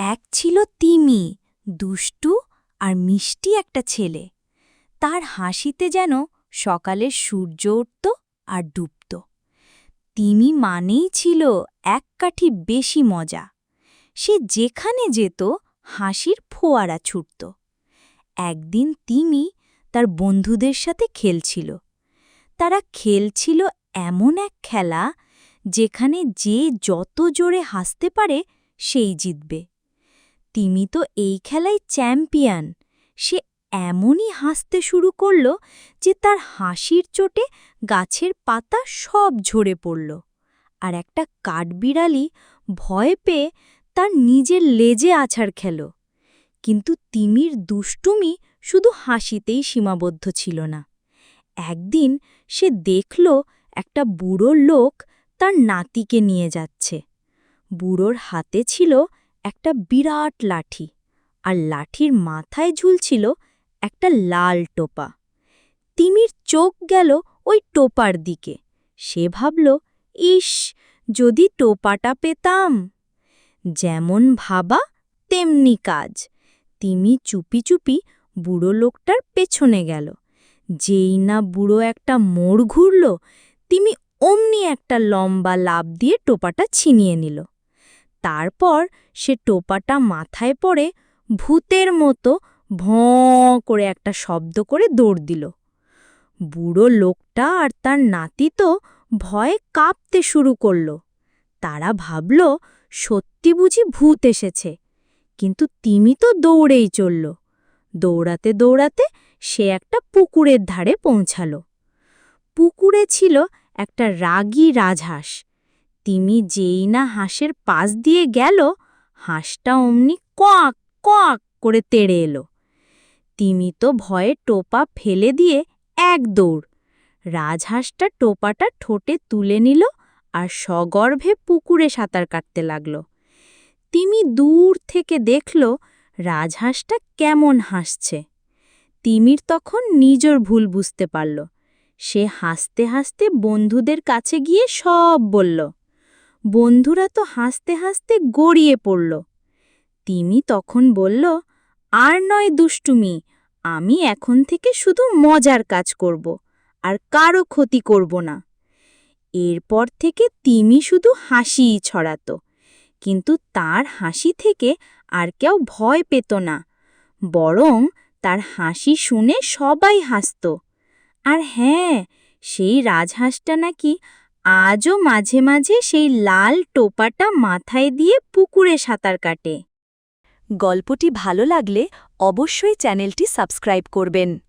এক ছিল তিমি, দুষ্টু আর মিষ্টি একটা ছেলে। তার হাসিতে যেন সকালের সূর্য উঠত আর ডুবত। তিমি মানেই ছিল এক কাঠি বেশি মজা। সে যেখানে যেত হাসির ফোয়ারা ছুটত। একদিন তিমি তার বন্ধুদের সাথে খেলছিল। তারা খেলছিল এমন এক খেলা যেখানে যে যত জোরে হাসতে পারে সেই জিতবে। তিমি তো এই খেলায় চ্যাম্পিয়ন। সে এমনই হাসতে শুরু করল যে তার হাসির চোটে গাছের পাতা সব ঝরে পড়ল, আর একটা কাঠবিড়ালি ভয় পেয়ে তার নিজের লেজে আছাড় খেল। কিন্তু তিমির দুষ্টুমি শুধু হাসিতেই সীমাবদ্ধ ছিল না। একদিন সে দেখল একটা বুড়ো লোক তার নাতিকে নিয়ে যাচ্ছে। বুড়োর হাতে ছিল একটা বিরাট লাঠি, আর লাঠির মাথায় ঝুলছিল একটা লাল টোপা। তিমির চোখ গেল ওই টোপার দিকে। সে ভাবল, ইস, যদি টোপাটা পেতাম। যেমন ভাবা তেমনি কাজ। তিমি চুপি চুপি বুড়ো লোকটার পেছনে গেল। যেই না বুড়ো একটা মোড় ঘুরল, তিমি অমনি একটা লম্বা লাফ দিয়ে টোপাটা ছিনিয়ে নিল। তারপর সে টোপাটা মাথায় পড়ে ভূতের মতো ভঁ করে একটা শব্দ করে দৌড় দিল। বুড়ো লোকটা আর তার নাতি তো ভয়ে কাঁপতে শুরু করল। তারা ভাবল সত্যি বুঝি ভূত এসেছে। কিন্তু তিমি তো দৌড়েই চলল। দৌড়াতে দৌড়াতে সে একটা পুকুরের ধারে পৌঁছাল। পুকুরে ছিল একটা রাগী রাজহাঁস। তিমি যেই না হাঁসের পাশ দিয়ে গেল, হাঁসটা অমনি কোয়াক কোয়াক করে তেড়ে এলো। তিমি তো ভয়ে টোপা ফেলে দিয়ে এক দৌড়। রাজহাঁসটা টোপাটা ঠোঁটে তুলে নিল আর সগর্ভে পুকুরে সাঁতার কাটতে লাগল। তিমি দূর থেকে দেখল রাজহাঁসটা কেমন হাসছে। তিমির তখন নিজের ভুল বুঝতে পারল। সে হাসতে হাসতে বন্ধুদের কাছে গিয়ে সব বলল। বন্ধুরা তো হাসতে হাসতে গড়িয়ে পড়ল। তিমি তখন বলল, আর নয় দুষ্টুমি, আমি এখন থেকে শুধু মজার কাজ করব, আর কারো ক্ষতি করব না। এরপর থেকে তিমি শুধু হাসিই ছড়াত, কিন্তু তার হাসি থেকে আর কেউ ভয় পেত না। বরং তার হাসি শুনে সবাই হাসত। আর হ্যাঁ, সেই রাজহাঁসটা নাকি আজও মাঝে মাঝে সেই লাল টোপাটা মাথায় দিয়ে পুকুরে সাঁতার কাটে। গল্পটি ভালো লাগলে অবশ্যই চ্যানেলটি সাবস্ক্রাইব করবেন।